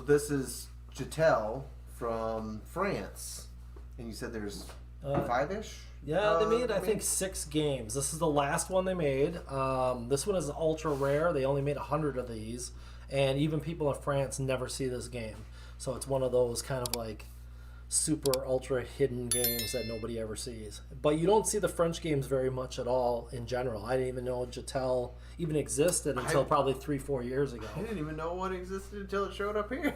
this is Jeutel from France, and you said there's 5-ish. Yeah, they made I think 6 games. This is the last one they made. This one is ultra rare. They only made 100 of these, and even people in France never see this game. So it's one of those kind of like super ultra hidden games that nobody ever sees. But you don't see the French games very much at all in general. I didn't even know Jeutel even existed until probably 3-4 years ago. I didn't even know one existed until it showed up here.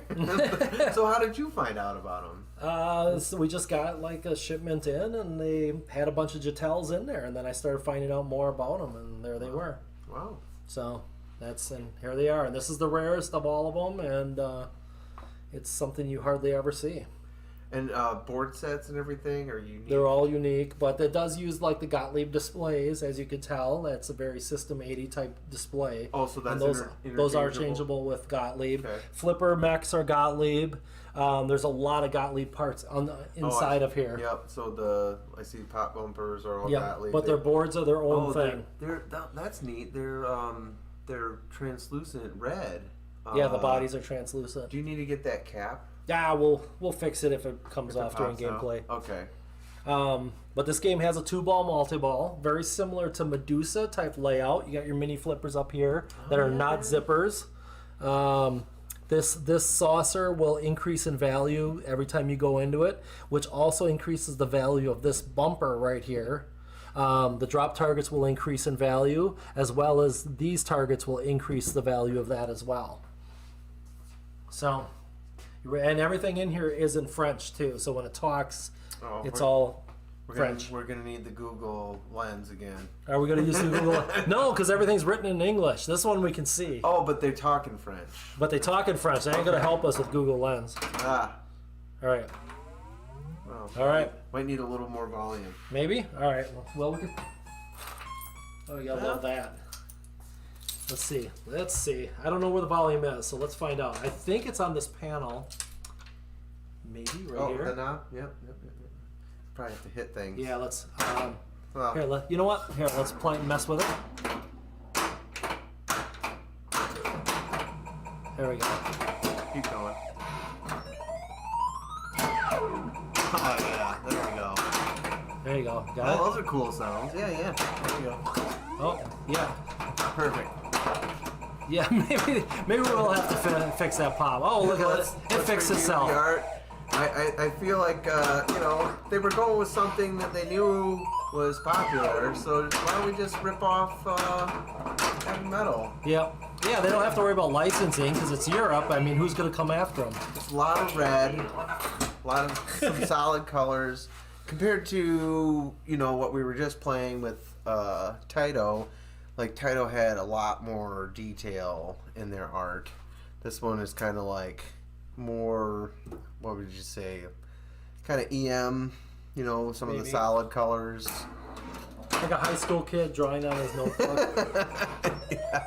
So how did you find out about them? So we just got like a shipment in, and they had a bunch of Jeutels in there, and then I started finding out more about them, and there they were. Wow. So and here they are. And this is the rarest of all of them, and it's something you hardly ever see. And board sets and everything are unique? They're all unique, but it does use like the Gottlieb displays, as you could tell. That's a very System 80 type display. Oh, so that's those are changeable with Gottlieb. Okay. Flipper mechs are Gottlieb. There's a lot of Gottlieb parts on the inside of here. Yep. So I see pop bumpers are all Gottlieb. But their boards are their own thing. That's neat. They're translucent red. Yeah, the bodies are translucent. Do you need to get that cap? Yeah, we'll fix it if it comes off during gameplay. Okay. But this game has a 2-ball multi-ball, very similar to Medusa type layout. You got your mini flippers up here that are not zippers. This saucer will increase in value every time you go into it, which also increases the value of this bumper right here. The drop targets will increase in value, as well as these targets will increase the value of that as well. So, and everything in here is in French too, so when it talks, it's all French. We're going to need the Google Lens again. Are we going to use the Google Lens? No, because everything's written in English. This one we can see. Oh, but they talk in French. But they talk in French. They ain't going to help us with Google Lens. Ah. All right. Well, all right. Might need a little more volume. Maybe? All right. Well, we could... Oh, you got to love that. Let's see. Let's see. I don't know where the volume is, so let's find out. I think it's on this panel. Maybe right here. Oh, the knob? Yep. Probably have to hit things. Yeah, let's... Here, you know what? Here, let's mess with it. There we go. Keep going. Oh, yeah. There we go. There you go. Got it? Those are cool sounds. Yeah. There you go. Oh, yeah. Perfect. Yeah, maybe we'll have to fix that pop. Oh, look at it. It fixed itself. I feel like, they were going with something that they knew was popular, so why don't we just rip off heavy metal? Yep. Yeah, they don't have to worry about licensing because it's Europe. I mean, who's going to come after them? Just a lot of red, a lot of some solid colors. Compared to, what we were just playing with Taito, like Taito had a lot more detail in their art. This one is kind of like more, what would you say, kind of EM, some of the solid colors. Like a high school kid drawing on his notebook. Yeah.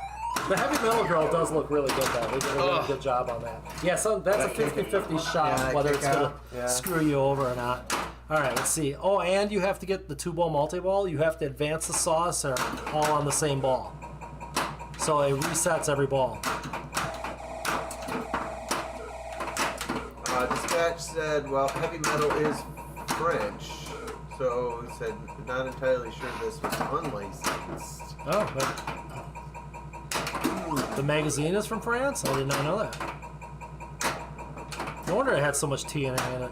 The Heavy Metal Girl does look really good, though. They did a really good job on that. Yeah, so that's a 50-50 shot, whether it's going to screw you over or not. All right, let's see. Oh, and you have to get the 2-ball multi-ball. You have to advance the saucer all on the same ball. So it resets every ball. Dispatch said, well, heavy metal is French. So he said, not entirely sure this was unlicensed. Oh, but the magazine is from France? I did not know that. No wonder it had so much TNA in it.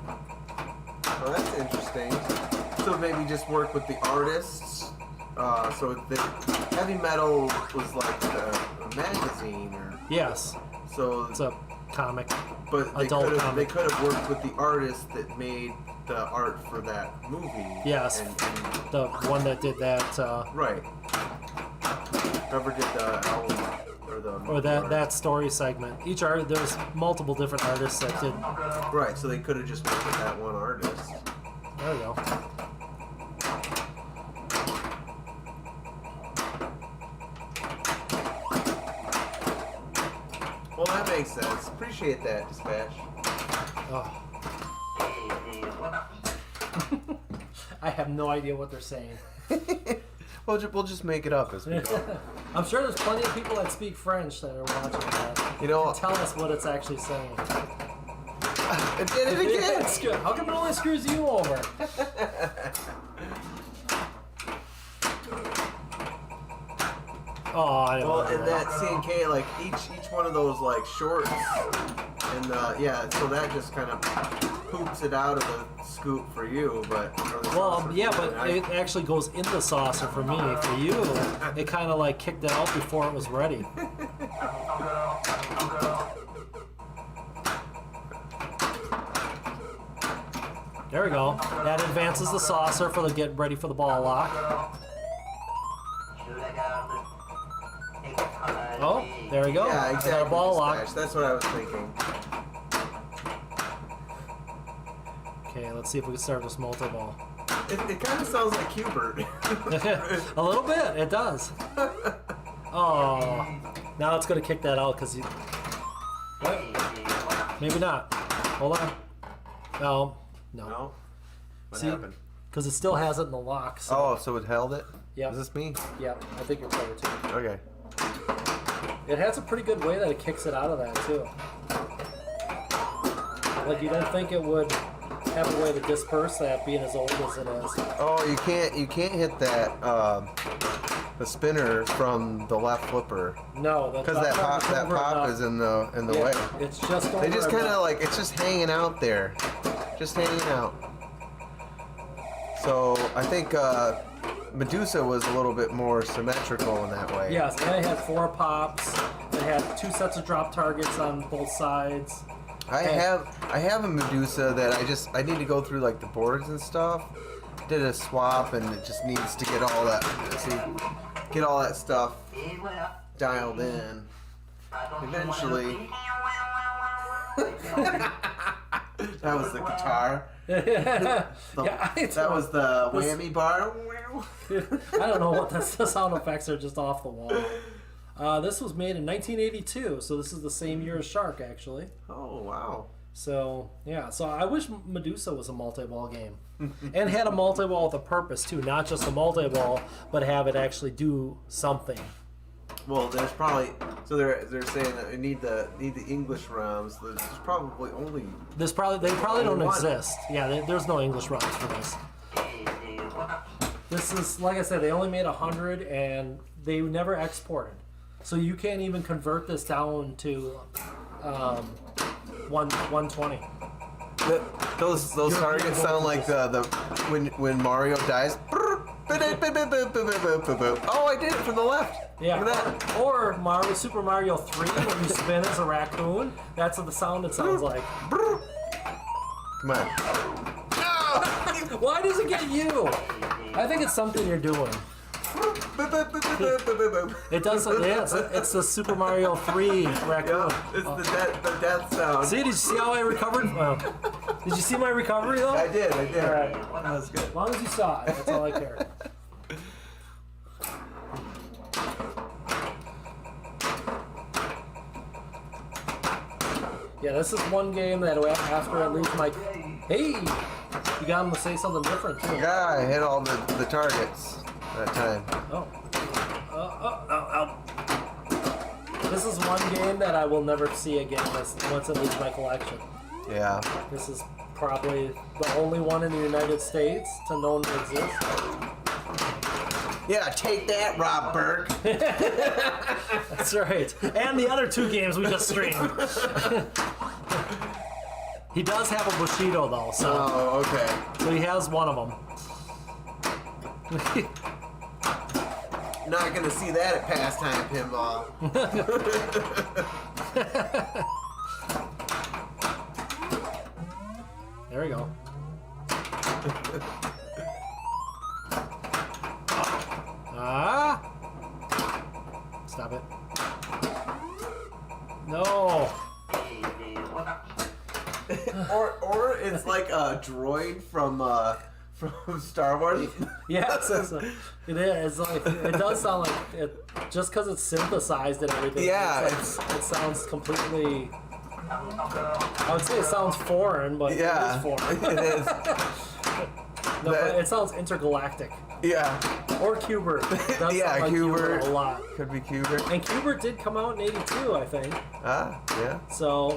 Well, that's interesting. So maybe just work with the artists. So the heavy metal was like a magazine, or yes. So it's a comic, but adult comic. They could have worked with the artist that made the art for that movie. Yes, and the one that did that. Right. Whoever did the album or that story segment. Each art, there's multiple different artists that did. Right, so they could have just worked with that one artist. There we go. Well, that makes sense. Appreciate that, Dispatch. Oh. I have no idea what they're saying. We'll just make it up as we go. I'm sure there's plenty of people that speak French that are watching that. You know, Tell us what it's actually saying. it did it again. How come it only screws you over? Oh, I don't Well, know. and that C&K, like each one of those like shorts, and yeah, so that just kind of poops it out of the scoop for you, but. Well, yeah, but it actually goes in the saucer for me. For you, it kind of like kicked it out before it was ready. There we go. That advances the saucer for the get ready for the ball lock. Oh, there we go. Yeah, exactly. Our ball lock. Dispatch. That's what I was thinking. Okay, let's see if we can start this multi-ball. It kind of sounds like Hubert. A little bit, it does. Oh, now it's going to kick that out because you... What? Maybe not. Hold on. No. No? What See? happened? Because it still has it in the lock. So. Oh, so it held it? Yep. Is this me? Yep, I think you're clever too. Okay. It has a pretty good way that it kicks it out of that too. Like you don't think it would have a way to disperse that being as old as it is. Oh, you can't hit that the spinner from the left flipper No, because that pop is in the way. It's just over They just kind enough. of like it's just hanging out there, just hanging out. So I think Medusa was a little bit more symmetrical in that way. Yes, and it had 4 pops. It had 2 sets of drop targets on both sides. I have a Medusa that I need to go through like the boards and stuff. Did a swap and it just needs to get all that stuff dialed in. Eventually. That was the guitar. That was the whammy bar. I don't know what the sound effects are just off the wall. This was made in 1982, so this is the same year as Shark, actually. Oh, wow. So, yeah. So I wish Medusa was a multi-ball game. And had a multi-ball with a purpose, too. Not just a multi-ball, but have it actually do something. Well, there's probably... So they're saying that we need the English ROMs. There's probably only... They probably don't one. exist. Yeah, there's no English ROMs for this. This is, like I said, they only made 100, and they never exported. So you can't even convert this down to 120. Those targets sound like the when Mario dies. Oh, I did it from the left. Yeah. Look at that. Or Super Mario 3 when you spin as a raccoon. That's the sound it sounds like. Come on. Why does it get you? I think it's something you're doing. It does. Yeah, it's the Super Mario 3 raccoon. Yeah, it's the death sound. See, did you see how I recovered? Did you see my recovery though? I did. All right. That was good. As long as you saw it, that's all I care. Yeah, this is one game that after at least my... Hey! You got him to say something different too. Yeah, I hit all the targets that time. Oh. This is one game that I will never see again once it leaves my collection. Yeah. This is probably the only one in the United States to known to exist. Yeah, take that, Rob Burke. That's right. And the other 2 games we just streamed. He does have a Bushido though, so. Oh, okay. So he has one of them. Not gonna see that at Pastime Pinball. There we go. Stop it. No. or it's like a droid from Star Wars. Yes, it is. Like, it does sound like it, just because it's synthesized and everything. Yeah, it sounds completely. I would say it sounds foreign, but Yeah, it is foreign. it is. No, That- it sounds intergalactic. Yeah. Or Cubert. That's Yeah, like Cubert. a lot. Could be Cubert. And Cubert did come out in '82, I think. Ah, yeah. So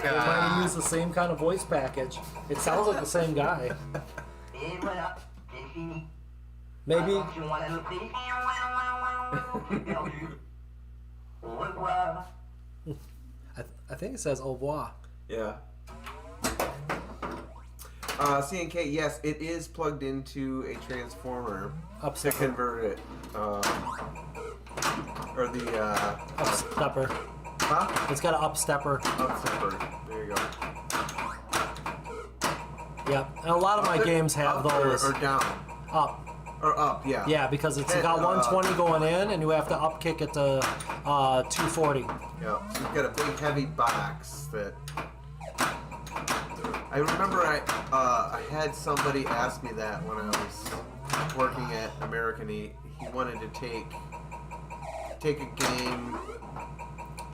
they might have used the same kind of voice package. It sounds like the same guy. Maybe. I think it says au revoir. Yeah. C&K, yes, it is plugged into a transformer to Upstepper. convert it. Or the, Upstepper. huh? It's got an upstepper. Upstepper. There you go. Yep. And a lot of my games have Up those. Or down. Up. Or up, yeah. Yeah, because it's And, got 120 going in, and you have to upkick it to 240. Yeah. So you've got a big, heavy box that... I remember I had somebody ask me that when I was working at American. He wanted to take a game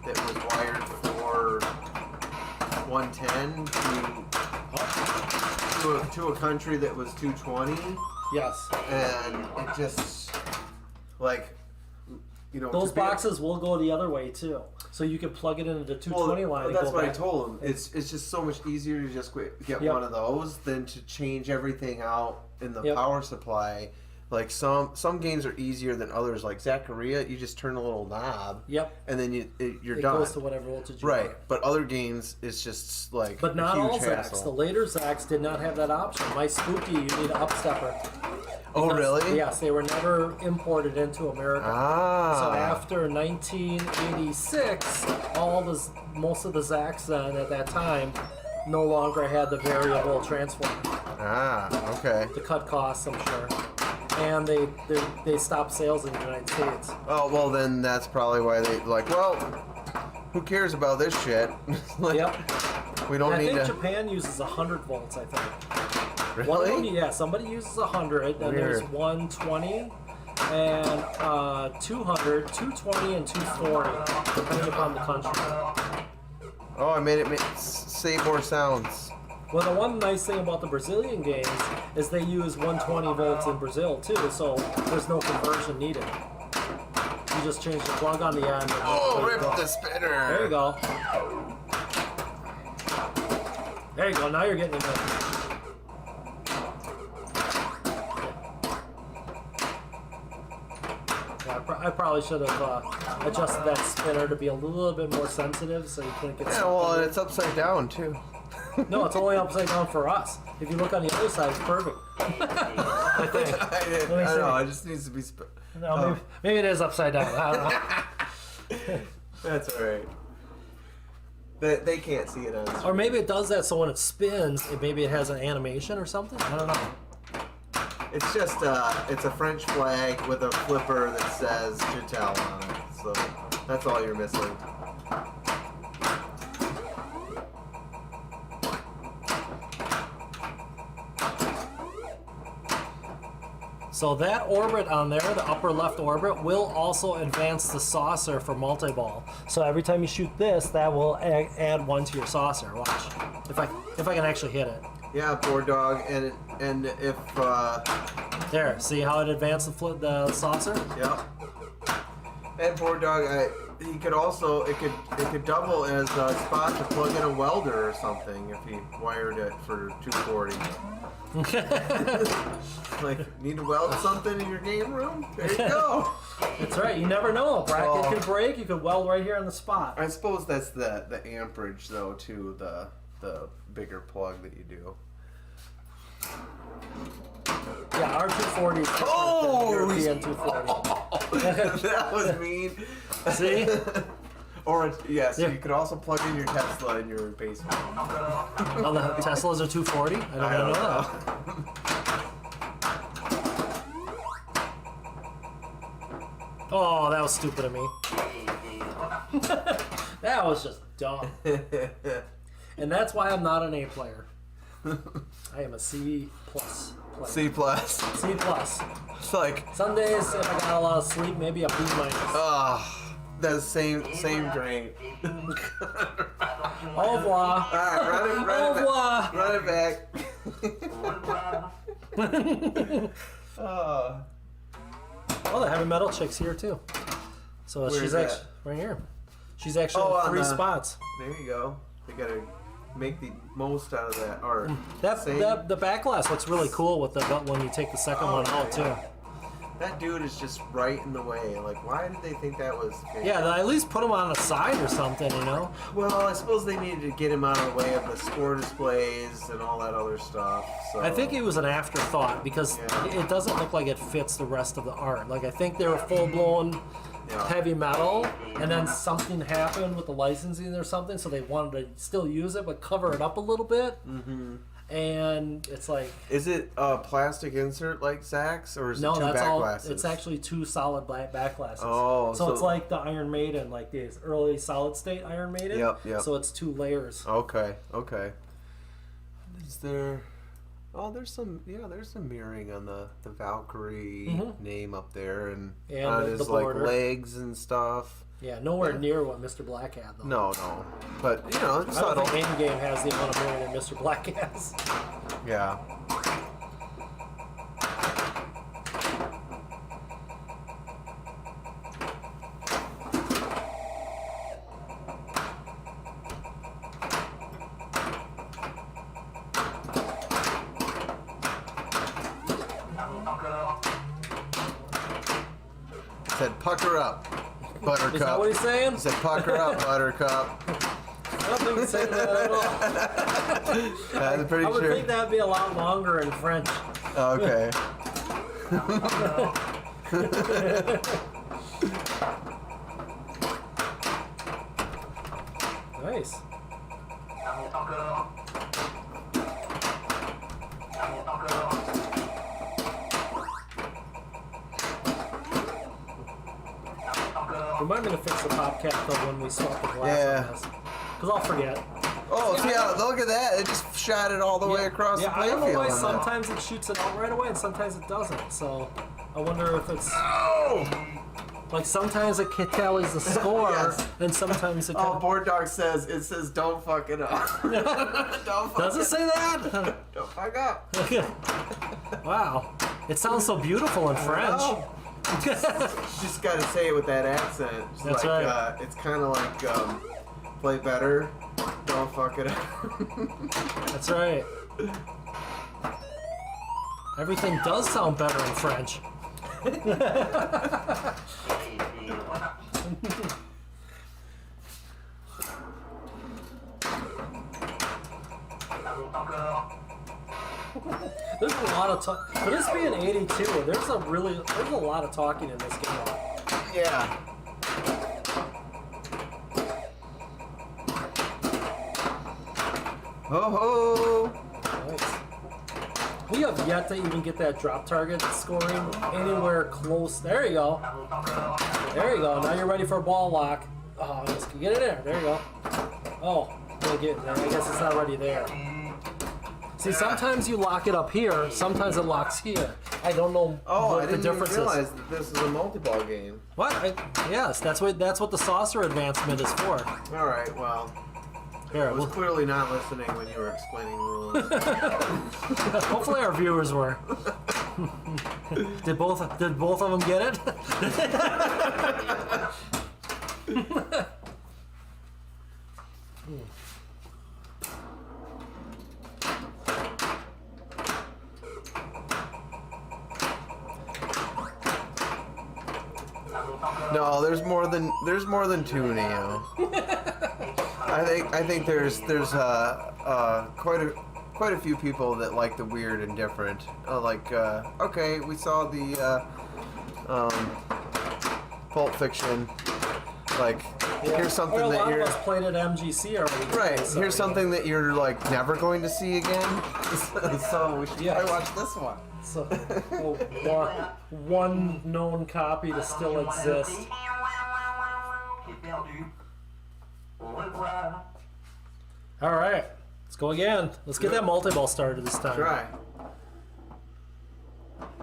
that was wired for 110 to a country that was 220, Yes. and it just like, you know, Those to be- boxes will go the other way too. So you can plug it into the 220 line. And That's go what I back. told him. It's just so much easier to just get Yep. one of those than to change everything out in the Yep. power supply. Like some games are easier than others. Like Zaccaria, you just turn a little knob. Yep. And then you're It done. goes to whatever voltage you Right. want. But other games, it's just like But not a huge all Zacs. hassle. The later Zacs did not have that option. My Spooky, you need an upstepper. Oh, really? Yes, they were never imported into America. Ah. So after 1986, most of the Zacs then at that time no longer had the variable transformer Ah. Okay. to cut costs, I'm sure. And they stopped sales in the United States. Oh well, then that's probably why they like. Well, who cares about this shit? Like, Yep. We don't And I need think to. Japan uses 100 volts, I think. One of Really? them, yeah, somebody uses 100, then there's Weird. 120, and 200, 220, and 240, depending upon the country. Oh, I made it say more sounds. Well, the one nice thing about the Brazilian games is they use 120 volts in Brazil too, so there's no conversion needed. You just change the plug on the end. And Oh, there you rip go. the spinner. There you go. There you go. Now you're getting it. Yeah, I probably should have adjusted that spinner to be a little bit more sensitive so you couldn't get. Yeah, sucked well, in and it. it's upside down too. No, it's only upside down for us. If you look on the other side, it's perfect. I think. I Let me see. know. It just needs to be. No, maybe it is upside down. I don't know. That's all right. They can't see it on screen. Or maybe it does that so when it spins, maybe it has an animation or something. I don't know. It's just it's a French flag with a flipper that says Jeutel on it. So that's all you're missing. So that orbit on there, the upper left orbit, will also advance the saucer for multi-ball. So every time you shoot this, that will add one to your saucer. Watch, if I can actually hit it. Yeah, board dog, and if There, see how it advanced the saucer? yeah, and board dog, he could also it could double as a spot to plug in a welder or something if he wired it for 240. Like, need to weld something in your game room? There you go. That's right. You never know. A bracket Oh. could break. You could weld right here on the spot. I suppose that's the amperage though too, the bigger plug that you do. Yeah, our 240 is different Oh, than European 240. That was mean. See? Or yeah, so Yeah. you could also plug in your Tesla in your basement. Oh, the Teslas are 240? I don't know that. Oh, that was stupid of me. That was just dumb. And that's why I'm not an A player. I am a C plus player. C plus. C plus. It's like Some days, if I got a lot of sleep, maybe a B minus. that's same drain. Au revoir. Alright, run it Au revoir. back. Run it back. Oh, the heavy metal chick's here too. So Where she's is that? actually right here. She's actually on three the- spots. There you go. They gotta make the most out of that art. The back glass looks really cool with the when you take the second one out too. That dude is just right in the way. Like, why did they think that was the case? Yeah, at least put him on the side or something, you know. Well, I suppose they needed to get him out of the way of the score displays and all that other stuff. So I think it was an afterthought because it doesn't look like it fits the rest of the art. Like I think they were full blown heavy metal, and then something happened with the licensing or something, so they wanted to still use it but cover it up a little bit. Mm-hmm. And it's like, is it a plastic insert like Zach's, or is it two that's back all. glasses? It's actually two solid back glasses. Oh, so it's like the Iron Maiden, like the early solid state Iron Maiden. Yep. So it's two layers. Okay. Is there? Oh, there's some mirroring on the Valkyrie name up there, and on his like legs and stuff. Yeah, nowhere near what Mr. Black had though. No, but it's I don't subtle. think any game has the amount of mirroring that Mr. Black has. Yeah. Said pucker up, Buttercup. Is that what he's saying? He said pucker up, Buttercup. I don't think he's saying that at all. I'm pretty I would sure. think that would be a lot longer in French. Okay. Nice. Remind me to fix the pop cap though when we swap the glass on this. Because I'll forget. Oh, see how, look at that. It just shot it all the way across the I playfield. don't know why on that. sometimes it shoots it out right away and sometimes it doesn't. So I wonder if it's like sometimes it tallies the score Yes. and sometimes it Board Dog says, it says don't fuck it up. Don't fuck does it say that? Don't fuck up. Wow. It sounds so beautiful in French. know. Just got to say it with that accent. It's That's like, right. It's kind of like play better, don't fuck it up. That's right. Everything does sound better in French. There's a lot of talk. For this being 82, there's a lot of talking in this game. Yeah. Ho ho! Nice. We have yet to even get that drop target scoring anywhere close. There you go. There you go. Now you're ready for a ball lock. Oh, let's get it there. There you go. Oh, I guess it's not already there. See, sometimes you lock it up here, sometimes it locks here. I don't know Oh, what I the didn't even difference realize is. that this is a multi-ball game. What? Yes, that's what the saucer advancement is for. All right, well, Here, I was clearly not listening when you were explaining rules. hopefully our viewers were. Did both of them get it? No, there's more than two, Neo. I think there's quite a few people that like the weird and different. Okay, we saw the Pulp Fiction. Like, here's something a that lot you're of us played at MGC already. right. So, Here's something that you're like never going to see again. So we should probably watch this one. So, one known copy to still exist. All right, let's go again. Let's get that multi-ball started this time. Try.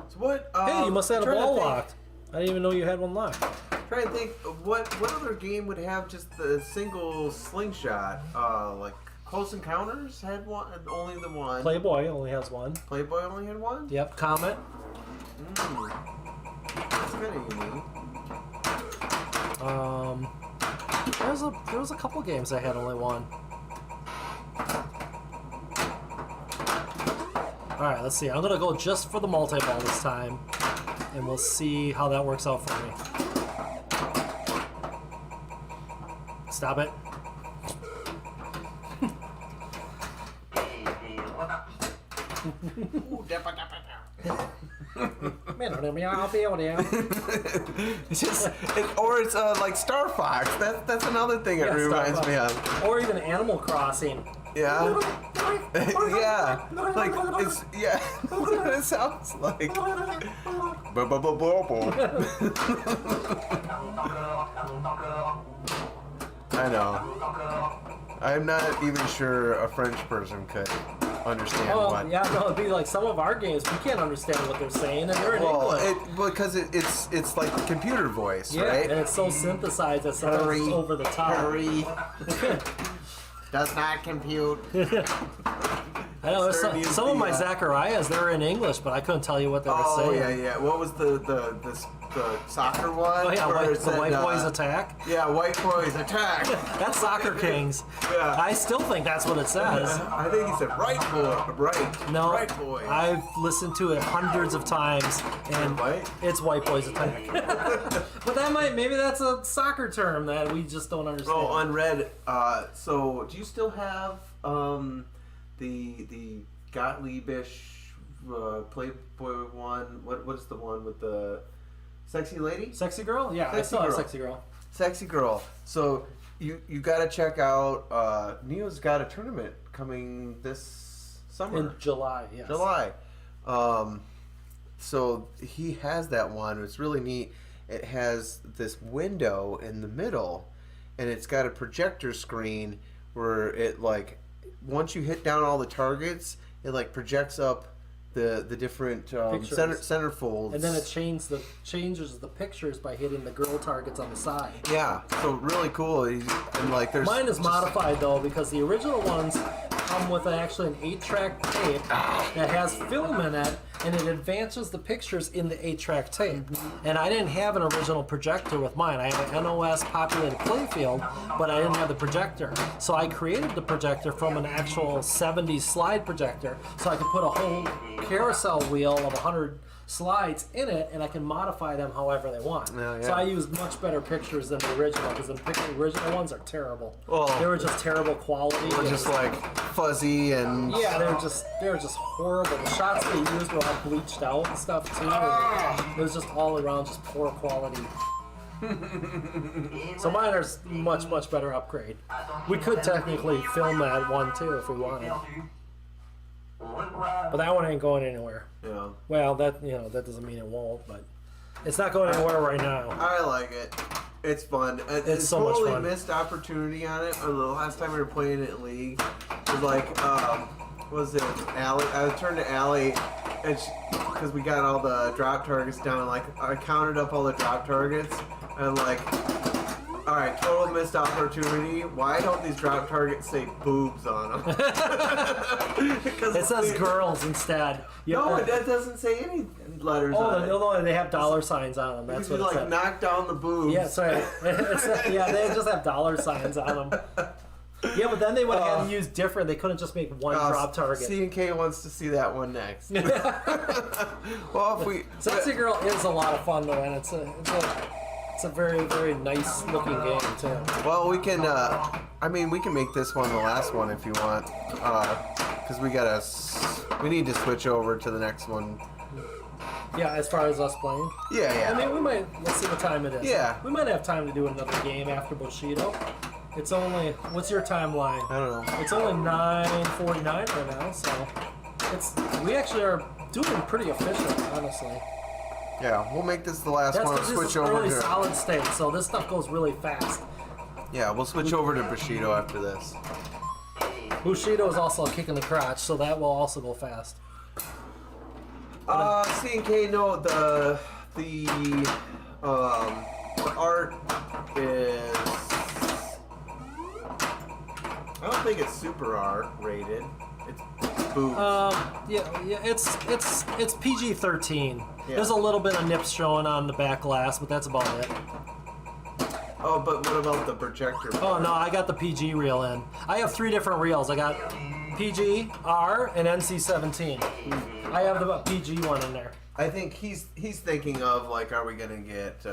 So what? Hey, you must have had a trying to ball think- locked. I didn't even know you had one locked. Trying to think of what other game would have just the single slingshot, like Close Encounters had one, only the one. Playboy only has one. Playboy only had one? Yep, Comet. That's kind of unique. There was a couple games that had only one. Alright, let's see. I'm gonna go just for the multi-ball this time. And we'll see how that works out for me. Stop it. It's like Star Fox. That's another thing it reminds me of. Or even Animal Crossing. Yeah. Yeah. Like it's That's what it sounds like. I know. I'm not even sure a French person could understand what. Yeah, no, it'd be like some of our games, we can't understand what they're saying, and they're in English. Because it's like the computer voice, right? And it's so synthesized that sometimes it's over the top. Hurry. Does not compute. I know some of my Zacharias, they're in English, but I couldn't tell you what they were saying. Oh yeah. What was the soccer one? Oh yeah, the White Boys Attack. Yeah, White Boys Attack. That's Soccer Kings. Yeah. I still think that's what it says. I think he said right boy, right. No, right boy. I've listened to it hundreds of times, and it's White Boys Attack. But maybe that's a soccer term that we just don't understand. Oh, unread. So do you still have the Gottlieb-ish Playboy one? What is the one with the sexy lady? Sexy Girl? Yeah, I still have Sexy Girl. Sexy Girl. So you got to check out. Neo's got a tournament coming this summer. In July, yes. July. So he has that one. It's really neat. It has this window in the middle, and it's got a projector screen where it once you hit down all the targets, it projects up the different centerfolds. And then it changes the pictures by hitting the girl targets on the side. Yeah, so really cool. And there's mine is modified though, because the original ones come with actually an 8-track tape that has film in it, and it advances the pictures in the 8-track tape. And I didn't have an original projector with mine. I had an NOS populated playfield, but I didn't have the projector. So I created the projector from an actual 70s slide projector, so I could put a whole carousel wheel of 100 slides in it, and I can modify them however they want. Yeah. So I used much better pictures than the original, because the original ones are terrible. They were just terrible quality. They're just fuzzy and yeah, they were just horrible. The shots they used were all bleached out and stuff too. And it was just all around just poor quality. So mine are much better upgrade. We could technically film that one too if we wanted. But that one ain't going anywhere. Yeah. Well, that doesn't mean it won't, but it's not going anywhere right now. I like it. It's fun. It's so totally much fun. Missed opportunity on it. The last time we were playing it in League, it was was it Allie? I turned to Allie, and because we got all the drop targets down, I counted up all the drop targets, and all right, total missed opportunity. Why don't these drop targets say boobs on them? It says girls instead. That doesn't say any letters on it. No, they have dollar signs on them. That's what it says. Knock down the boobs. Yeah, sorry. They just have dollar signs on them. Yeah, but then they would have to use different. They couldn't just make one drop target. C&K wants to see that one next. Well, if we... Sexy Girl is a lot of fun, though, and it's a very, very nice looking game, too. Well, we can, we can make this one the last one if you want. Because we need to switch over to the next one. Yeah, as far as us playing? Yeah. Let's see what time it is. Yeah. We might have time to do another game after Bushido. It's only, what's your timeline? I don't know. It's only 9:49 right now, so we actually are doing pretty efficient, honestly. Yeah, we'll make this the last one. That's Switch this is over early to solid state, so this stuff goes really fast. Yeah, we'll switch over to Bushido after this. Bushido is also a kick in the crotch, so that will also go fast. C&K, no, the art is... I don't don't think it's super R rated. It's boobs. It's PG-13. Yeah. There's a little bit of nips showing on the back glass, but that's about it. Oh, but what about the projector? Oh no, I got the PG reel in. I have 3 different reels. I got PG, R, and NC-17. I have the PG one in there. I think he's thinking of like, are we gonna get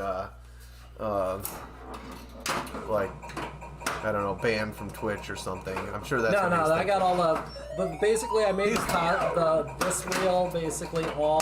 like, I don't know, banned from Twitch or something? I'm sure that's No, what he's I thinking. got all the. But basically, I made this reel basically all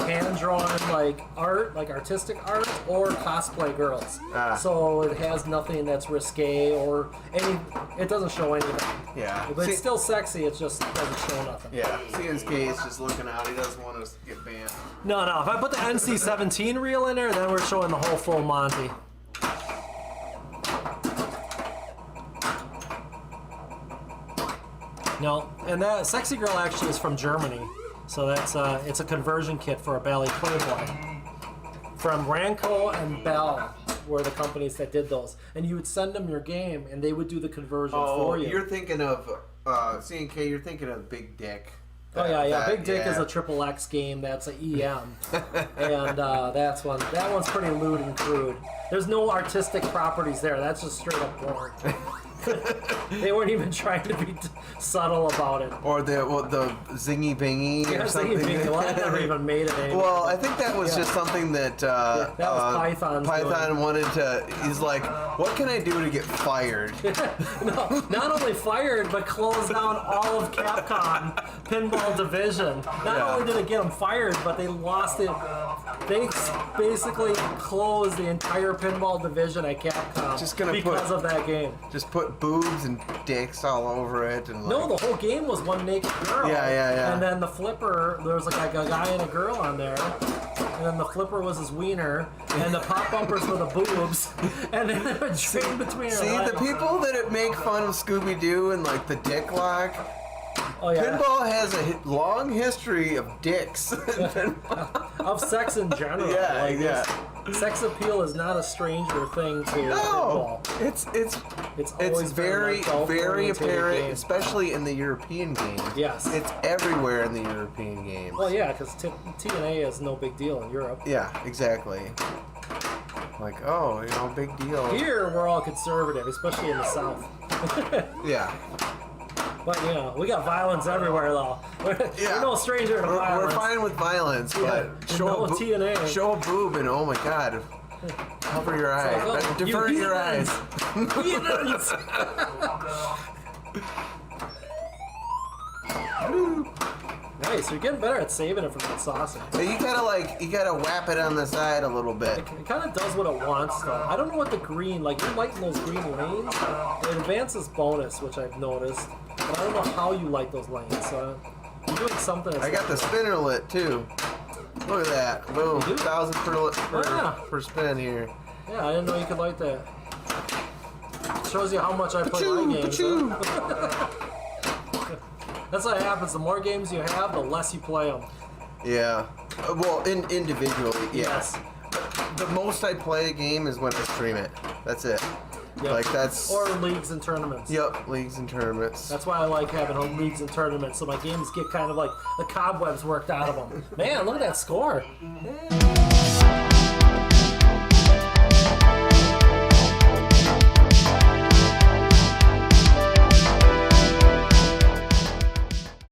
hand-drawn like art, like artistic art, or cosplay girls. So it has nothing that's risque or any. It doesn't show anything. Yeah. But it's still sexy. It just doesn't show nothing. Yeah. CNK is just looking out. He doesn't want us to get banned. No. If I put the NC-17 reel in there, then we're showing the whole full Monty. No, and that Sexy Girl actually is from Germany, so that's it's a conversion kit for a Bally Playboy. From Ranco and Bell were the companies that did those, and you would send them your game, and they would do the conversion for you. You're thinking of CNK. You're thinking of Big Dick. Oh yeah. Big Dick is a triple X game. That's a EM, and that one's pretty lewd and crude. There's no artistic properties there. That's just straight up porn. They weren't even trying to be subtle about it. Or the Zingy Bingy or something. Zingy Bingy. Well, I never even made it anymore. Well, I think that was just something that that was Python's Python doing. wanted to. He's like, what can I do to get fired? No, not only fired, but closed down all of Capcom Pinball Division. Not only did it get them fired, but they lost it. They basically closed the entire Pinball Division at Capcom because of that game. Just put boobs and dicks all over it, and No, the whole game was one naked girl. Yeah. And then the flipper, there was like a guy and a girl on there. And then the flipper was his wiener, and the pop bumpers were the boobs, and then they would train between her See, legs. the people that make fun of Scooby-Doo and like the dick lock, Oh yeah. Pinball has a long history of dicks. Of sex in general. Yeah, like yeah. Sex appeal is not a stranger thing to No, pinball. it's always been very an adult-oriented apparent, game. especially in the European games. Yes. It's everywhere in the European games. Well, yeah, because TNA is no big deal in Europe. Yeah, exactly. Like, oh, big deal. Here, we're all conservative, especially in the South. Yeah. But, we got violence everywhere, though. We're no stranger to violence. We're fine with violence, but TNA. show a boob and oh my god, cover your eyes, divert your eyes. Heathens! Nice, you're getting better at saving it from that sausage. You gotta whap it on the side a little bit. It kind of does what it wants, though. I don't know what the green, like you're lighting those green lanes. It advances bonus, which I've noticed, but I don't know how you light those lanes. So you're doing something. I got the spinner lit too. Look at that, boom, 1,000 per spin here. Yeah, I didn't know you could light that. Shows you how much I play my games. Huh? That's what happens. The more games you have, the less you play them. Yeah. Well, individually, yes. The most I play a game is when I stream it. That's it. Yep. Like that's. Or leagues and tournaments. Yep, leagues and tournaments. That's why I like having leagues and tournaments, so my games get kind of like the cobwebs worked out of them. Man, look at that score.